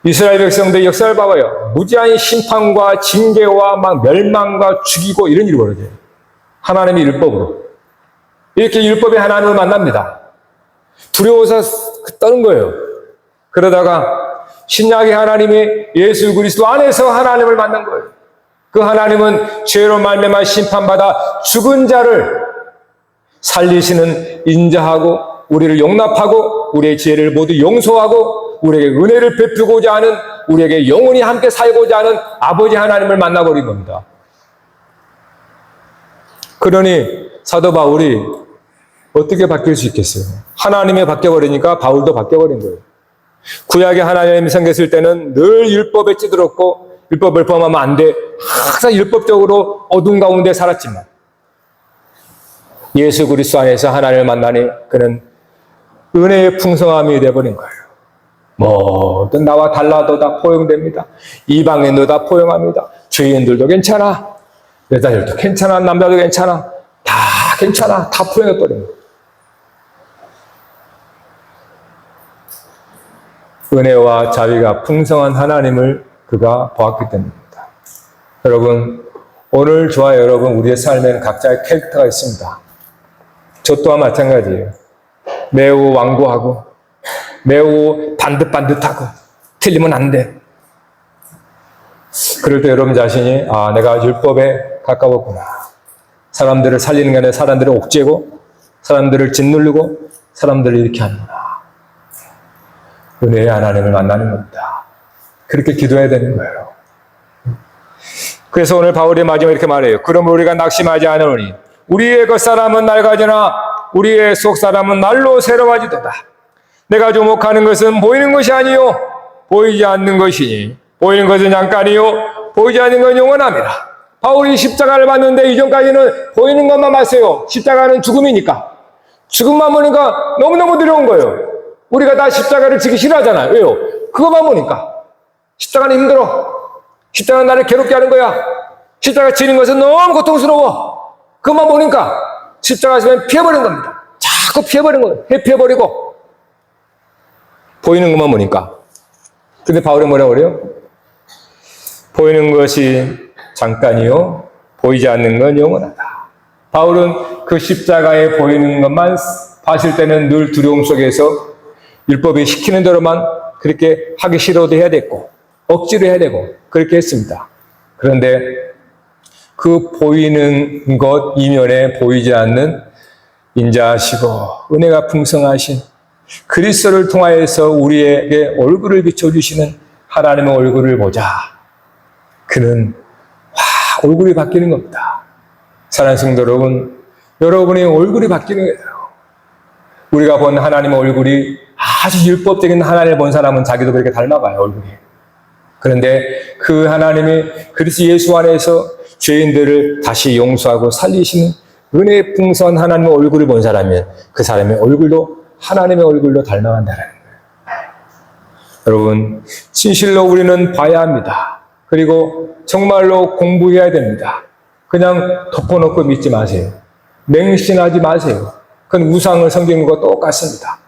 이스라엘 백성들의 역사를 봐봐요. 무지한 심판과 징계와 막 멸망과 죽이고 이런 일이 벌어져요. 하나님의 율법으로. 이렇게 율법의 하나님을 만납니다. 두려워서 떠는 거예요. 그러다가 신약의 하나님이 예수 그리스도 안에서 하나님을 만난 거예요. 그 하나님은 죄로 말미암아 심판받아 죽은 자를 살리시는 인자하고 우리를 용납하고 우리의 죄를 모두 용서하고 우리에게 은혜를 베푸고자 하는, 우리에게 영원히 함께 살고자 하는 아버지 하나님을 만나버린 겁니다. 그러니 사도 바울이 어떻게 바뀔 수 있겠어요? 하나님이 바뀌어버리니까 바울도 바뀌어버린 거예요. 구약의 하나님이 생겼을 때는 늘 율법에 찌들었고 율법을 범하면 안 돼. 항상 율법적으로 어둠 가운데 살았지만 예수 그리스도 안에서 하나님을 만나니 그는 은혜의 풍성함이 되어버린 거예요. 뭐든 나와 달라도 다 포용됩니다. 이방인도 다 포용합니다. 죄인들도 괜찮아. 여자들도 괜찮아. 남자도 괜찮아. 다 괜찮아. 다 포용해버린 거예요. 은혜와 자비가 풍성한 하나님을 그가 보았기 때문입니다. 여러분, 오늘 저와 여러분 우리의 삶에는 각자의 캐릭터가 있습니다. 저 또한 마찬가지예요. 매우 완고하고 매우 반듯반듯하고 틀리면 안 돼. 그럴 때 여러분 자신이 내가 율법에 가까웠구나. 사람들을 살리는 게 아니라 사람들을 옥죄고 사람들을 짓누르고 사람들을 이렇게 하는구나. 은혜의 하나님을 만나는 겁니다. 그렇게 기도해야 되는 거예요. 그래서 오늘 바울이 마지막에 이렇게 말해요. 그러므로 우리가 낙심하지 않으니 우리의 겉사람은 낡아지나 우리의 속사람은 날로 새로워지도다. 내가 주목하는 것은 보이는 것이 아니요 보이지 않는 것이니 보이는 것은 잠깐이요 보이지 않는 건 영원합니다. 바울이 십자가를 봤는데 이전까지는 보이는 것만 봤어요. 십자가는 죽음이니까. 죽음만 보니까 너무너무 두려운 거예요. 우리가 다 십자가를 지기 싫어하잖아요. 왜요? 그것만 보니까. 십자가는 힘들어. 십자가는 나를 괴롭게 하는 거야. 십자가 지는 것은 너무 고통스러워. 그것만 보니까 십자가 있으면 피해버린 겁니다. 자꾸 피해버린 거예요. 피해버리고. 보이는 것만 보니까. 근데 바울이 뭐라고 그래요? 보이는 것이 잠깐이요. 보이지 않는 건 영원하다. 바울은 그 십자가에 보이는 것만 봤을 때는 늘 두려움 속에서 율법이 시키는 대로만 그렇게 하기 싫어도 해야 됐고 억지로 해야 되고 그렇게 했습니다. 그런데 그 보이는 것 이면에 보이지 않는 인자하시고 은혜가 풍성하신 그리스도를 통하여서 우리에게 얼굴을 비춰주시는 하나님의 얼굴을 보자. 그는 얼굴이 바뀌는 겁니다. 사랑하는 성도 여러분, 여러분의 얼굴이 바뀌는 거예요. 우리가 본 하나님의 얼굴이 아주 율법적인 하나님을 본 사람은 자기도 그렇게 닮아가요, 얼굴이. 그런데 그 하나님이 그리스도 예수 안에서 죄인들을 다시 용서하고 살리시는 은혜의 풍성한 하나님의 얼굴을 본 사람이면 그 사람의 얼굴도 하나님의 얼굴로 닮아간다는 거예요. 여러분, 진실로 우리는 봐야 합니다. 그리고 정말로 공부해야 됩니다. 그냥 덮어놓고 믿지 마세요. 맹신하지 마세요. 그건 우상을 섬기는 것과 똑같습니다.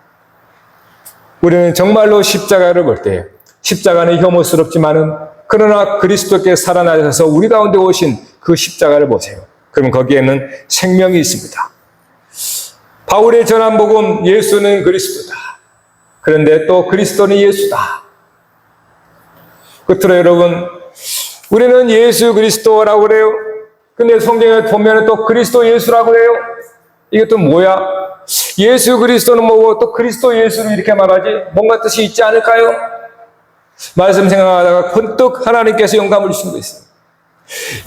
우리는 정말로 십자가를 볼 때 십자가는 혐오스럽지만은 그러나 그리스도께 살아나셔서 우리 가운데 오신 그 십자가를 보세요. 그럼 거기에는 생명이 있습니다. 바울의 전한 복음 예수는 그리스도다. 그런데 또 그리스도는 예수다. 끝으로 여러분, 우리는 예수 그리스도라고 그래요. 근데 성경에 보면 또 그리스도 예수라고 그래요. 이게 또 뭐야? 예수 그리스도는 뭐고 또 그리스도 예수는 이렇게 말하지? 뭔가 뜻이 있지 않을까요? 말씀 생각하다가 번뜩 하나님께서 영감을 주신 거 있어요.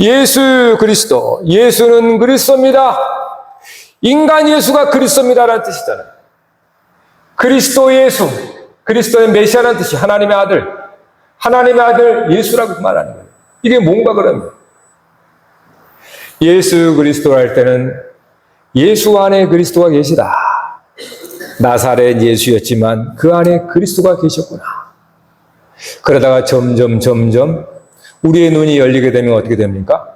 예수 그리스도, 예수는 그리스도입니다. 인간 예수가 그리스도입니다라는 뜻이잖아요. 그리스도 예수, 그리스도의 메시아라는 뜻이 하나님의 아들, 하나님의 아들 예수라고 말하는 거예요. 이게 뭔가 그러면 예수 그리스도라 할 때는 예수 안에 그리스도가 계시다. 나사렛 예수였지만 그 안에 그리스도가 계셨구나. 그러다가 점점 우리의 눈이 열리게 되면 어떻게 됩니까?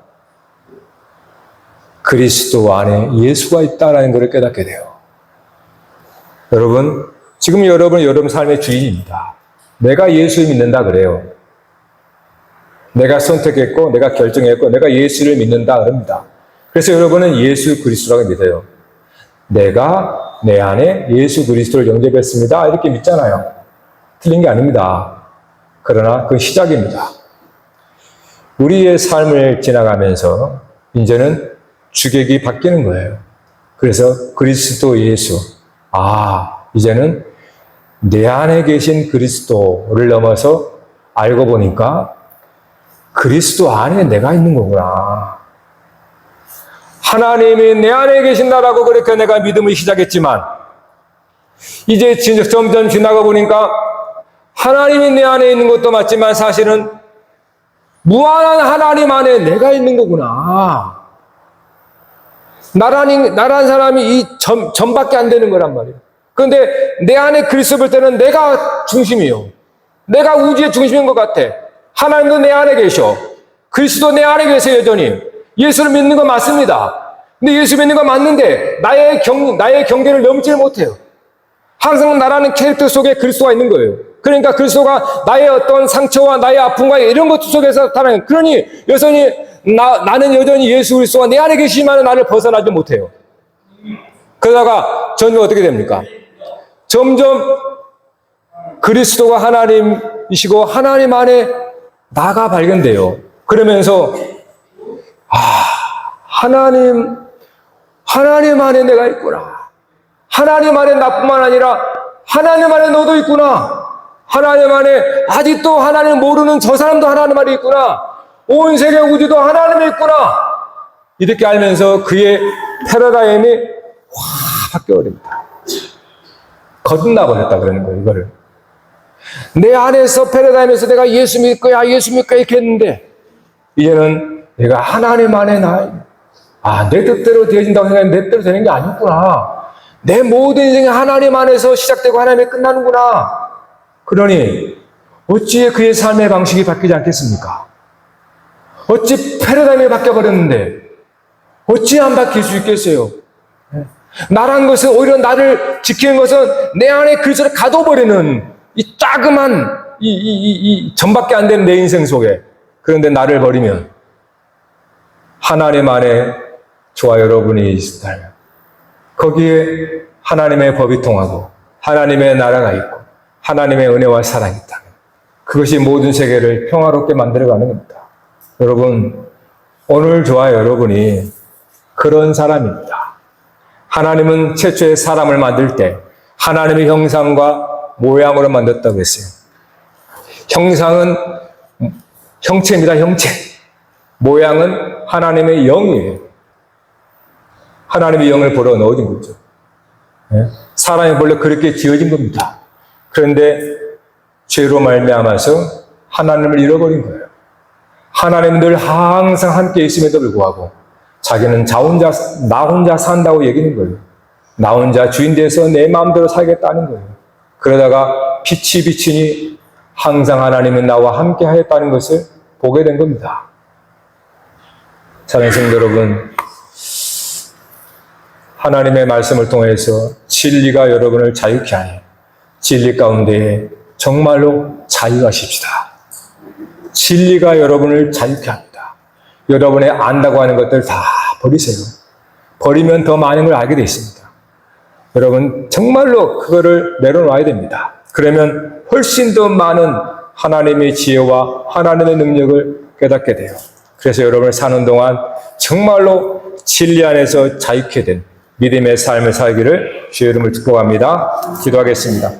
그리스도 안에 예수가 있다는 것을 깨닫게 돼요. 여러분, 지금 여러분 삶의 주인입니다. 내가 예수 믿는다 그래요. 내가 선택했고, 내가 결정했고, 내가 예수를 믿는다 그럽니다. 그래서 여러분은 예수 그리스도라고 믿어요. 내가 내 안에 예수 그리스도를 영접했습니다. 이렇게 믿잖아요. 틀린 게 아닙니다. 그러나 그건 시작입니다. 우리의 삶을 지나가면서 이제는 주객이 바뀌는 거예요. 그래서 그리스도 예수. 이제는 내 안에 계신 그리스도를 넘어서 알고 보니까 그리스도 안에 내가 있는 거구나. 하나님이 내 안에 계신다라고 그렇게 내가 믿음을 시작했지만 이제 점점 지나가 보니까 하나님이 내 안에 있는 것도 맞지만 사실은 무한한 하나님 안에 내가 있는 거구나. 나란 사람이 이 점밖에 안 되는 거란 말이에요. 그런데 내 안에 그리스도 볼 때는 내가 중심이요. 내가 우주의 중심인 것 같아. 하나님도 내 안에 계셔. 그리스도 내 안에 계세요, 여전히. 예수를 믿는 건 맞습니다. 근데 예수 믿는 건 맞는데 나의 경계를 넘지를 못해요. 항상 나라는 캐릭터 속에 그리스도가 있는 거예요. 그러니까 그리스도가 나의 어떤 상처와 나의 아픔과 이런 것 속에서 나타나는, 그러니 여전히 나는 여전히 예수 그리스도가 내 안에 계시지만 나를 벗어나지 못해요. 그러다가 저는 어떻게 됩니까? 점점 그리스도가 하나님이시고 하나님 안에 나가 발견돼요. 그러면서 하나님 안에 내가 있구나. 하나님 안에 나뿐만 아니라 하나님 안에 너도 있구나. 하나님 안에 아직도 하나님 모르는 저 사람도 하나님 안에 있구나. 온 세계 우주도 하나님이 있구나. 이렇게 알면서 그의 패러다임이 확 바뀌어버립니다. 거듭나 버렸다 그러는 거예요, 이거를. 내 안에서 패러다임에서 내가 예수 믿을 거야 이렇게 했는데 이제는 내가 하나님 안에 내 뜻대로 되어진다고 생각했는데 내 뜻대로 되는 게 아니구나. 내 모든 인생이 하나님 안에서 시작되고 하나님에 끝나는구나. 그러니 어찌 그의 삶의 방식이 바뀌지 않겠습니까? 어찌 패러다임이 바뀌어버렸는데 어찌 안 바뀔 수 있겠어요? 나란 것은 오히려 나를 지키는 것은 내 안에 그리스도를 가둬버리는 이 따끔한 이 점밖에 안 되는 내 인생 속에. 그런데 나를 버리면 하나님 안에 저와 여러분이 있다면 거기에 하나님의 법이 통하고 하나님의 나라가 있고 하나님의 은혜와 사랑이 있다면 그것이 모든 세계를 평화롭게 만들어가는 겁니다. 여러분, 오늘 저와 여러분이 그런 사람입니다. 하나님은 최초의 사람을 만들 때 하나님의 형상과 모양으로 만들었다고 했어요. 형상은 형체입니다. 형체. 모양은 하나님의 영이에요. 하나님의 영을 보러 넣어진 거죠. 사람이 원래 그렇게 지어진 겁니다. 그런데 죄로 말미암아서 하나님을 잃어버린 거예요. 하나님은 늘 항상 함께 있음에도 불구하고 자기는 나 혼자 산다고 얘기하는 거예요. 나 혼자 주인 돼서 내 마음대로 살겠다는 거예요. 그러다가 빛이 비치니 항상 하나님은 나와 함께 하였다는 것을 보게 된 겁니다. 사랑하는 성도 여러분, 하나님의 말씀을 통해서 진리가 여러분을 자유케 하니 진리 가운데 정말로 자유하십시다. 진리가 여러분을 자유케 합니다. 여러분의 안다고 하는 것들 다 버리세요. 버리면 더 많은 걸 알게 되어 있습니다. 여러분 정말로 그거를 내려놔야 됩니다. 그러면 훨씬 더 많은 하나님의 지혜와 하나님의 능력을 깨닫게 돼요. 그래서 여러분을 사는 동안 정말로 진리 안에서 자유케 된 믿음의 삶을 살기를 주의 이름을 축복합니다. 기도하겠습니다.